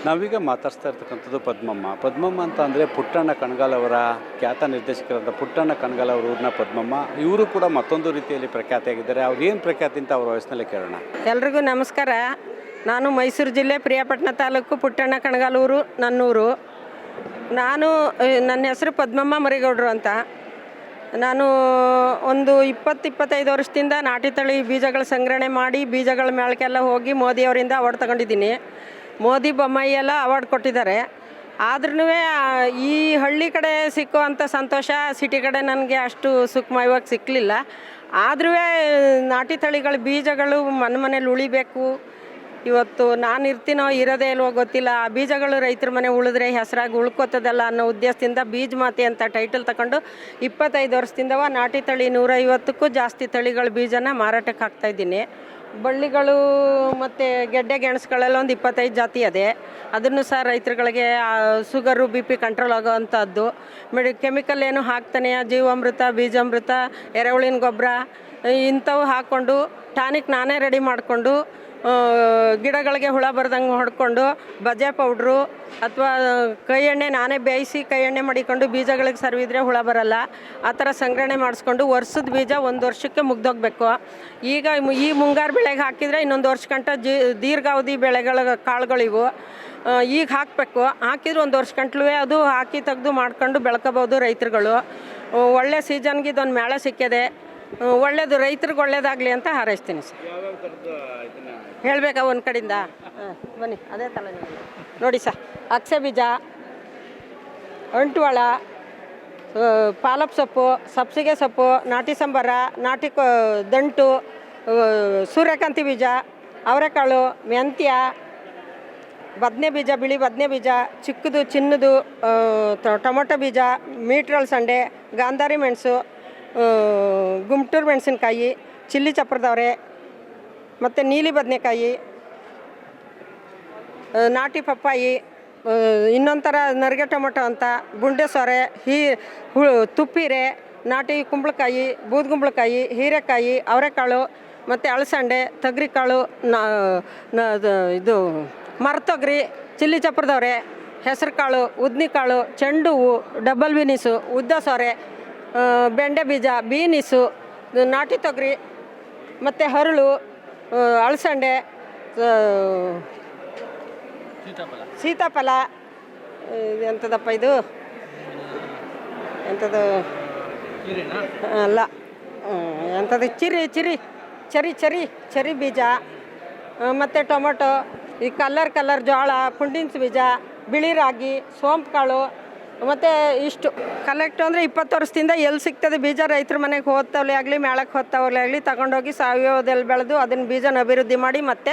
ನಾವೀಗ ಮಾತಾಡ್ತಾ ಇರ್ತಕ್ಕಂಥದ್ದು ಪದ್ಮಮ್ಮ ಅಂತ ಅಂದರೆ ಪುಟ್ಟಣ್ಣ ಕಣಗಾಲ್ ಅವರ ಖ್ಯಾತ ನಿರ್ದೇಶಕರಾದ ಪುಟ್ಟಣ್ಣ ಕಣಗಾಲ್ ಅವರ ಊರಿನ ಪದ್ಮಮ್ಮ. ಇವರು ಕೂಡ ಮತ್ತೊಂದು ರೀತಿಯಲ್ಲಿ ಪ್ರಖ್ಯಾತಿಯಾಗಿದ್ದಾರೆ. ಅವ್ರು ಏನು ಪ್ರಖ್ಯಾತಿ ಅಂತ ಅವ್ರ ವಯಸ್ಸಿನಲ್ಲೇ ಕೇಳೋಣ. ಎಲ್ರಿಗೂ ನಮಸ್ಕಾರ. ನಾನು ಮೈಸೂರು ಜಿಲ್ಲೆ ಪ್ರಿಯಾಪಟ್ಟಣ ತಾಲೂಕು ಪುಟ್ಟಣ್ಣ ಕಣಗಾಲೂರು ನನ್ನೂರು. ನನ್ನ ಹೆಸರು ಪದ್ಮಮ್ಮ ಮರಿಗೌಡರು ಅಂತ. ನಾನು ಒಂದು 20-25 ವರ್ಷದಿಂದ ನಾಟಿ ತಳಿ ಬೀಜಗಳ ಸಂಗ್ರಹಣೆ ಮಾಡಿ ಬೀಜಗಳ ಮೇಳಕ್ಕೆಲ್ಲ ಹೋಗಿ ಮೋದಿಯವರಿಂದ ಅವಾರ್ಡ್ ತಗೊಂಡಿದ್ದೀನಿ. ಮೋದಿ ಬೊಮ್ಮಾಯಿ ಎಲ್ಲ ಅವಾರ್ಡ್ ಕೊಟ್ಟಿದ್ದಾರೆ. ಆದ್ರೂ ಈ ಹಳ್ಳಿ ಕಡೆ ಸಿಕ್ಕುವಂಥ ಸಂತೋಷ ಸಿಟಿ ಕಡೆ ನನಗೆ ಅಷ್ಟು ಸೂಕ್ಷ್ಮವಾಗಿ ಸಿಕ್ಕಲಿಲ್ಲ. ಆದ್ರೂ ನಾಟಿ ತಳಿಗಳ ಬೀಜಗಳು ಮನೇಲಿ ಉಳಿಬೇಕು. ಇವತ್ತು ನಾನು ಇರ್ತೀನೋ ಇರೋದೇ ಇಲ್ವೋ ಗೊತ್ತಿಲ್ಲ, ಆ ಬೀಜಗಳು ರೈತರ ಮನೆ ಉಳಿದ್ರೆ ಹೆಸರಾಗಿ ಉಳ್ಕೋತದಲ್ಲ ಅನ್ನೋ ಉದ್ದೇಶದಿಂದ ಬೀಜ ಮಾತೆ ಅಂತ ಟೈಟಲ್ ತಗೊಂಡು 25 ವರ್ಷದಿಂದ ನಾಟಿ ತಳಿ 150ಕ್ಕೂ ಜಾಸ್ತಿ ತಳಿಗಳ ಬೀಜನ ಮಾರಾಟಕ್ಕೆ ಹಾಕ್ತಾಯಿದ್ದೀನಿ. ಬಳ್ಳಿಗಳು ಮತ್ತು ಗೆಡ್ಡೆ ಗೆಣಸುಗಳೆಲ್ಲ ಒಂದು 25 ಜಾತಿ ಅದೇ. ಅದನ್ನು ಸಹ ರೈತರುಗಳಿಗೆ ಶುಗರು BP ಕಂಟ್ರೋಲ್ ಆಗೋ ಅಂಥದ್ದು. ಕೆಮಿಕಲ್ ಏನು ಹಾಕ್ತಾನೆ, ಜೀವಾಮೃತ, ಬೀಜಾಮೃತ, ಎರೆಹುಳಿನ ಗೊಬ್ಬರ ಇಂಥವು ಹಾಕ್ಕೊಂಡು ಟಾನಿಕ್ ನಾನೇ ರೆಡಿ ಮಾಡಿಕೊಂಡು ಗಿಡಗಳಿಗೆ ಹುಳ ಬರ್ದಂಗೆ ಹೊಡ್ಕೊಂಡು ಬಜೆ ಪೌಡ್ರು ಅಥವಾ ಕೈ ಎಣ್ಣೆ ನಾನೇ ಬೇಯಿಸಿ ಕೈ ಎಣ್ಣೆ ಮಾಡಿಕೊಂಡು ಬೀಜಗಳಿಗೆ ಸರ್ವಿದ್ರೆ ಹುಳ ಬರಲ್ಲ. ಆ ಥರ ಸಂಗ್ರಹಣೆ ಮಾಡಿಸ್ಕೊಂಡು ವರ್ಷದ ಬೀಜ 1 ವರ್ಷಕ್ಕೆ ಮುಗ್ದೋಗ್ಬೇಕು. ಈಗ ಈ ಮುಂಗಾರು ಬೆಳೆಗೆ ಹಾಕಿದರೆ ಇನ್ನೊಂದು ವರ್ಷಗಂಟ ದೀರ್ಘಾವಧಿ ಬೆಳೆಗಳ ಕಾಳುಗಳಿವು. ಈಗ ಹಾಕಬೇಕು. ಹಾಕಿದ್ರೆ 1 ವರ್ಷ ಗಂಟ್ಲೂ ಅದು ಹಾಕಿ ತೆಗೆದು ಮಾಡ್ಕೊಂಡು ಬೆಳ್ಕೋಬೋದು ರೈತರುಗಳು. ಒಳ್ಳೆ ಸೀಸನ್ಗೆ ಇದೊಂದು ಮೇಳ ಸಿಕ್ಕಿದೆ. ಒಳ್ಳೆಯದು, ರೈತರಿಗೆ ಒಳ್ಳೇದಾಗಲಿ ಅಂತ ಹಾರೈಸ್ತೀನಿ ಸರ್. ಹೇಳಬೇಕಾ ಒಂದು ಕಡೆಯಿಂದ? ಬನ್ನಿ, ಅದೇ ತಲೆ ನೋಡಿ ಸರ್. ಅಕ್ಸೆ ಬೀಜ, ಅಂಟುವಾಳ, ಪಾಲಕ್ ಸೊಪ್ಪು, ಸಬ್ಸಿಗೆ ಸೊಪ್ಪು, ನಾಟಿ ಸಂಬಾರ, ನಾಟಿ ದಂಟು, ಸೂರ್ಯಕಾಂತಿ ಬೀಜ, ಅವರೆಕಾಳು, ಮೆಂತ್ಯ, ಬದನೆ ಬೀಜ, ಬಿಳಿ ಬದನೆ ಬೀಜ, ಚಿಕ್ಕದು ಚಿನ್ನದು ಟೊಮೊಟೊ ಬೀಜ, ಮೀಟ್ರಲ್ ಸಂಡೆ, ಗಾಂಧಾರಿ ಮೆಣಸು, ಗುಂಟೂರು ಮೆಣಸಿನ್ಕಾಯಿ, ಚಿಲ್ಲಿ ಚಪ್ರದವರೆ ಮತ್ತು ನೀಲಿ ಬದನೆಕಾಯಿ, ನಾಟಿ ಪಪ್ಪಾಯಿ, ಇನ್ನೊಂಥರ ನರ್ಗೆ ಟೊಮೊಟೊ ಅಂತ, ಬುಂಡೆ ಸೊರೆ, ತುಪ್ಪಿರೆ, ನಾಟಿ ಕುಂಬಳಕಾಯಿ, ಬೂದುಗುಂಬಳಕಾಯಿ, ಹೀರೆಕಾಯಿ, ಅವರೆಕಾಳು ಮತ್ತು ಅಳಸಂಡೆ, ತೊಗರಿಕಾಳು, ಇದು ಮರತೊಗರಿ, ಚಿಲ್ಲಿ ಚಪ್ರದವರೆ, ಹೆಸರು ಕಾಳು, ಉದ್ದಿನಕಾಳು, ಚೆಂಡು ಹೂವು, ಡಬಲ್ ಬೀನಿಸು, ಉದ್ದ ಸೊರೆ, ಬೆಂಡೆ ಬೀಜ, ಬೀನಿಸು, ನಾಟಿ ತೊಗರಿ ಮತ್ತು ಹರಳು, ಅಳಸಂಡೆ, ಸೀತಾಫಲ, ಎಂಥದಪ್ಪ ಇದು ಎಂಥದ್ದು ಅಲ್ಲ ಎಂಥದ್ದು ಚೆರಿ ಬೀಜ ಮತ್ತು ಟೊಮೊಟೊ, ಈ ಕಲರ್ ಜೋಳ, ಪುಂಡಿನ್ಸ್ ಬೀಜ, ಬಿಳಿ ರಾಗಿ, ಸೋಂಪು ಕಾಳು ಮತ್ತು ಇಷ್ಟು ಕಲೆಕ್ಟು ಅಂದರೆ 20 ವರ್ಷದಿಂದ ಎಲ್ಲಿ ಸಿಗ್ತದೆ ಬೀಜ ರೈತರ ಮನೆಗೆ ಹೋಗ್ತಾವಲೇ ಆಗಲಿ ಮೇಳಕ್ಕೆ ಹೋಗ್ತಾವಲೇ ಆಗಲಿ ತಗೊಂಡೋಗಿ ಸಾವಯವದಲ್ಲಿ ಬೆಳೆದು ಅದನ್ನು ಬೀಜನ ಅಭಿವೃದ್ಧಿ ಮಾಡಿ ಮತ್ತು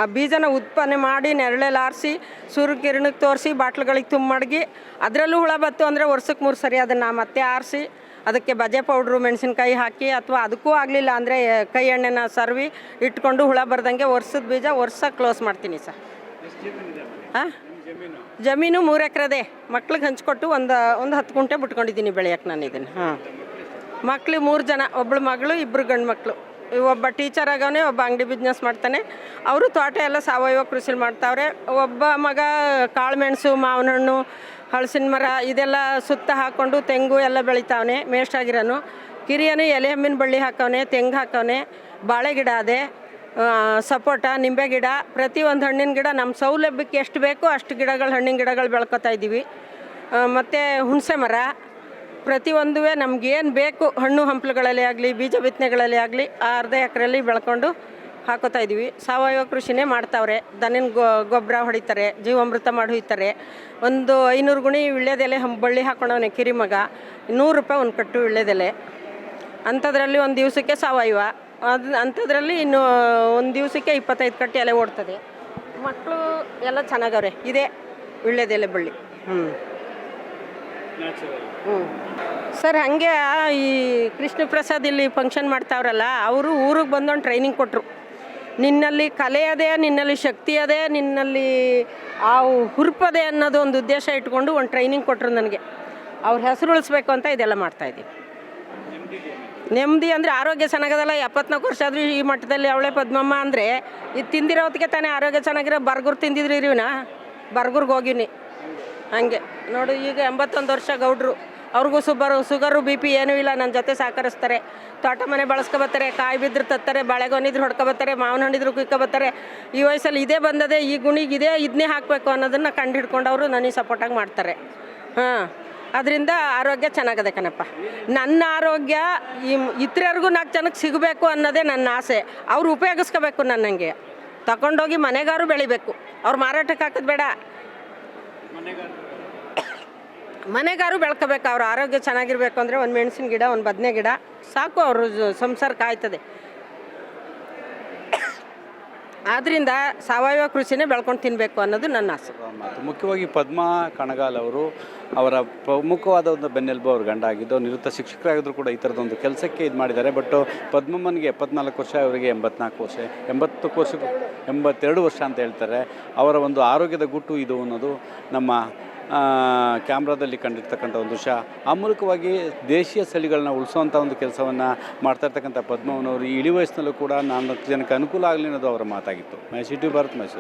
ಆ ಬೀಜನ ಉತ್ಪನ್ನ ಮಾಡಿ ನೆರಳಲ್ಲಿ ಆರಿಸಿ ಸೂರ್ಯ ಕಿರಣಕ್ಕೆ ತೋರಿಸಿ ಬಾಟ್ಲುಗಳಿಗೆ ತುಂಬ ಮಡಗಿ ಅದರಲ್ಲೂ ಹುಳ ಬತ್ತು ಅಂದರೆ ವರ್ಷಕ್ಕೆ 3 ಸರಿ ಅದನ್ನು ಮತ್ತೆ ಆರಿಸಿ ಅದಕ್ಕೆ ಬಜೆ ಪೌಡ್ರು ಮೆಣಸಿನ್ಕಾಯಿ ಹಾಕಿ ಅಥವಾ ಅದಕ್ಕೂ ಆಗಲಿಲ್ಲ ಅಂದರೆ ಕೈ ಎಣ್ಣೆನ ಸರ್ವಿ ಇಟ್ಕೊಂಡು ಹುಳ ಬರ್ದಂಗೆ ವರ್ಷದ ಬೀಜ ವರ್ಷ ಕ್ಲೋಸ್ ಮಾಡ್ತೀನಿ ಸರ್. ಹಾಂ, ಜಮೀನು 3 ಎಕರೆದೆ. ಮಕ್ಳಿಗೆ ಹಂಚ್ಕೊಟ್ಟು ಒಂದು 10 ಗುಂಟೆ ಬಿಟ್ಕೊಂಡಿದ್ದೀನಿ ಬೆಳೆಯೋಕ್ಕೆ ನಾನು ಇದನ್ನು. ಮಕ್ಳಿಗೆ 3 ಜನ, ಒಬ್ಬಳು ಮಗಳು, 2 ಗಂಡು ಮಕ್ಕಳು. ಒಬ್ಬ ಟೀಚರ್ ಆಗವನೇ, ಒಬ್ಬ ಅಂಗಡಿ ಬಿಸ್ನೆಸ್ ಮಾಡ್ತಾನೆ. ಅವರು ತೋಟ ಎಲ್ಲ ಸಾವಯವ ಕೃಷಿಲಿ ಮಾಡ್ತಾವ್ರೆ. ಒಬ್ಬ ಮಗ ಕಾಳು ಮೆಣಸು, ಮಾವಿನ ಹಣ್ಣು, ಹಲಸಿನ ಮರ ಇದೆಲ್ಲ ಸುತ್ತ ಹಾಕ್ಕೊಂಡು ತೆಂಗು ಎಲ್ಲ ಬೆಳಿತಾವನೆ, ಮೇಷ್ಟಾಗಿರೋನು. ಕಿರಿಯನು ಎಲೆ ಹಮ್ಮಿನ ಬಳ್ಳಿ ಹಾಕವನೆ, ತೆಂಗು ಹಾಕವನೆ, ಬಾಳೆ ಗಿಡ ಅದೇ, ಸಪೋಟ, ನಿಂಬೆ ಗಿಡ, ಪ್ರತಿ ಒಂದು ಹಣ್ಣಿನ ಗಿಡ ನಮ್ಮ ಸೌಲಭ್ಯಕ್ಕೆ ಎಷ್ಟು ಬೇಕೋ ಅಷ್ಟು ಗಿಡಗಳು, ಹಣ್ಣಿನ ಗಿಡಗಳು ಬೆಳ್ಕೊತಾ ಇದ್ದೀವಿ. ಮತ್ತು ಹುಣಸೆ ಮರ ಪ್ರತಿಯೊಂದು ನಮಗೇನು ಬೇಕು ಹಣ್ಣು ಹಂಪಲುಗಳಲ್ಲಿ ಆಗಲಿ ಬೀಜ ಬಿತ್ತನೆಗಳಲ್ಲಿ ಆಗಲಿ ಅರ್ಧ ಎಕರೆಯಲ್ಲಿ ಬೆಳ್ಕೊಂಡು ಹಾಕೋತಾ ಇದ್ದೀವಿ. ಸಾವಯವ ಕೃಷಿನೇ ಮಾಡ್ತಾವ್ರೆ. ದನಿನ ಗೊಬ್ಬರ ಹೊಡಿತಾರೆ, ಜೀವಾಮೃತ ಮಾಡಿ ಹೊಯ್ತಾರೆ. ಒಂದು 500 ಗುಣಿ ವೀಳ್ಯದೆಲೆ ಬಳ್ಳಿ ಹಾಕೊಂಡವನೇ ಕಿರಿ ಮಗ, 100 ರೂಪಾಯಿ ಒಂದು ಕಟ್ಟು ವೀಳ್ಯದೆಲೆ. ಅಂಥದ್ರಲ್ಲಿ ಒಂದು ದಿವಸಕ್ಕೆ ಸಾವಯವ, ಅಂಥದ್ರಲ್ಲಿ ಇನ್ನು ಒಂದು ದಿವಸಕ್ಕೆ 25 ಕಟ್ಟಿ ಎಲೆ ಓಡ್ತದೆ. ಮಕ್ಕಳು ಎಲ್ಲ ಚೆನ್ನಾಗವ್ರೆ. ಇದೇ ವೀಳ್ಯದೆಲೆ ಬಳ್ಳಿ. ಸರ್, ಹಾಗೆ ಈ ಕೃಷ್ಣ ಪ್ರಸಾದ್ ಇಲ್ಲಿ ಫಂಕ್ಷನ್ ಮಾಡ್ತಾವ್ರಲ್ಲ, ಅವರು ಊರಿಗೆ ಬಂದೊಂದು ಟ್ರೈನಿಂಗ್ ಕೊಟ್ಟರು. ನಿನ್ನಲ್ಲಿ ಕಲೆ ಅದೇ, ನಿನ್ನಲ್ಲಿ ಶಕ್ತಿ ಅದೇ, ನಿನ್ನಲ್ಲಿ ಆ ಹುರುಪದೆ ಅನ್ನೋದು ಒಂದು ಉದ್ದೇಶ ಇಟ್ಕೊಂಡು ಒಂದು ಟ್ರೈನಿಂಗ್ ಕೊಟ್ಟರು ನನಗೆ. ಅವ್ರ ಹೆಸರು ಉಳಿಸ್ಬೇಕು ಅಂತ ಇದೆಲ್ಲ ಮಾಡ್ತಾಯಿದ್ದೀನಿ. ನೆಮ್ಮದಿ ಅಂದರೆ ಆರೋಗ್ಯ ಚೆನ್ನಾಗದಲ್ಲ. 74 ವರ್ಷ ಆದರೂ ಈ ಮಟ್ಟದಲ್ಲಿ ಅವಳೆ ಪದ್ಮಮ್ಮ ಅಂದರೆ ಇದು ತಿಂದಿರೋ ಹೊತ್ತಿಗೆ ತಾನೇ ಆರೋಗ್ಯ ಚೆನ್ನಾಗಿರೋ ಬರ್ಗೂರು ತಿಂದಿದ್ರಿ ಇರಿವಿನ ಬರ್ಗೂರ್ಗೆ ಹೋಗಿನಿ ಹಾಗೆ ನೋಡು. ಈಗ 81 ವರ್ಷ ಗೌಡ್ರು, ಅವ್ರಿಗೂ ಶುಗರು BP ಏನೂ ಇಲ್ಲ. ನನ್ನ ಜೊತೆ ಸಹಕರಿಸ್ತಾರೆ. ತೋಟ ಮನೆ ಬಳಸ್ಕೊಬತ್ತಾರೆ, ಕಾಯಿ ಬಿದ್ದರೆ ತತ್ತಾರೆ, ಬಾಳೆಗೊನಿದ್ರು ಹೊಡ್ಕೊಬತ್ತಾರೆ, ಮಾವಿನ ಹಣ್ಣಿದ್ರು ಕುಯ್ಕೊಬತ್ತಾರೆ. ಈ ವಯಸ್ಸಲ್ಲಿ ಇದೇ ಬಂದದೆ, ಈ ಗುಣಿಗಿದೆ, ಇದನ್ನೇ ಹಾಕಬೇಕು ಅನ್ನೋದನ್ನು ಕಂಡು ಹಿಡ್ಕೊಂಡು ಅವರು ನನಗೆ ಸಪೋರ್ಟಾಗಿ ಮಾಡ್ತಾರೆ. ಹಾಂ, ಅದರಿಂದ ಆರೋಗ್ಯ ಚೆನ್ನಾಗದೆ ಕಣಪ್ಪ. ನನ್ನ ಆರೋಗ್ಯ ಇತರರಿಗೂ 4 ಜನಕ್ಕೆ ಸಿಗಬೇಕು ಅನ್ನೋದೇ ನನ್ನ ಆಸೆ. ಅವ್ರು ಉಪಯೋಗಿಸ್ಕೋಬೇಕು, ನನ್ನಂಗೆ ತಗೊಂಡೋಗಿ ಮನೆಗಾರು ಬೆಳಿಬೇಕು. ಅವ್ರು ಮಾರಾಟಕ್ಕೆ ಹಾಕೋದು ಬೇಡ, ಮನೆಗಾರು ಬೆಳ್ಕೋಬೇಕು. ಅವ್ರ ಆರೋಗ್ಯ ಚೆನ್ನಾಗಿರ್ಬೇಕು ಅಂದರೆ ಒಂದು ಮೆಣಸಿನ ಗಿಡ, ಒಂದು ಬದನೆ ಗಿಡ ಸಾಕು, ಅವರು ಸಂಸಾರಕ್ಕೆ ಆಯ್ತದೆ. ಆದ್ದರಿಂದ ಸಾವಯವ ಕೃಷಿನೇ ಬೆಳ್ಕೊಂಡು ತಿನ್ನಬೇಕು ಅನ್ನೋದು ನನ್ನ ಆಸೆ. ಮಾತು ಮುಖ್ಯವಾಗಿ ಪದ್ಮ ಕಣಗಾಲ್ ಅವರು ಅವರ ಪ್ರಮುಖವಾದ ಒಂದು ಬೆನ್ನೆಲುಬು ಅವ್ರ ಗಂಡ ಆಗಿದ್ದು, ನಿವೃತ್ತ ಶಿಕ್ಷಕರಾಗಿದ್ದರೂ ಕೂಡ ಈ ಥರದೊಂದು ಕೆಲಸಕ್ಕೆ ಇದು ಮಾಡಿದ್ದಾರೆ. ಬಟ್ ಪದ್ಮಮ್ಮನಿಗೆ 74 ವರ್ಷ, ಅವರಿಗೆ 84 ವರ್ಷ, 82 ವರ್ಷ ಅಂತ ಹೇಳ್ತಾರೆ. ಅವರ ಒಂದು ಆರೋಗ್ಯದ ಗುಟ್ಟು ಇದು ಅನ್ನೋದು ನಮ್ಮ ಕ್ಯಾಮ್ರಾದಲ್ಲಿ ಕಂಡಿರ್ತಕ್ಕಂಥ ಒಂದು ವಿಷಯ. ಆ ಮೂಲಕವಾಗಿ ದೇಶೀಯ ಸ್ಥಳೀಗಳನ್ನ ಉಳಿಸೋವಂಥ ಒಂದು ಕೆಲಸವನ್ನು ಮಾಡ್ತಾ ಇರ್ತಕ್ಕಂಥ ಪದ್ಮಮ್ಮನವರು ಈ ಇಳಿ ವಯಸ್ಸಿನಲ್ಲೂ ಕೂಡ 4 ಜನಕ್ಕೆ ಅನುಕೂಲ ಆಗಲಿ ಅನ್ನೋದು ಅವರ ಮಾತಾಗಿತ್ತು. ಮೈಸೂರು ಭಾರತ್ ಮೈಸೂರು.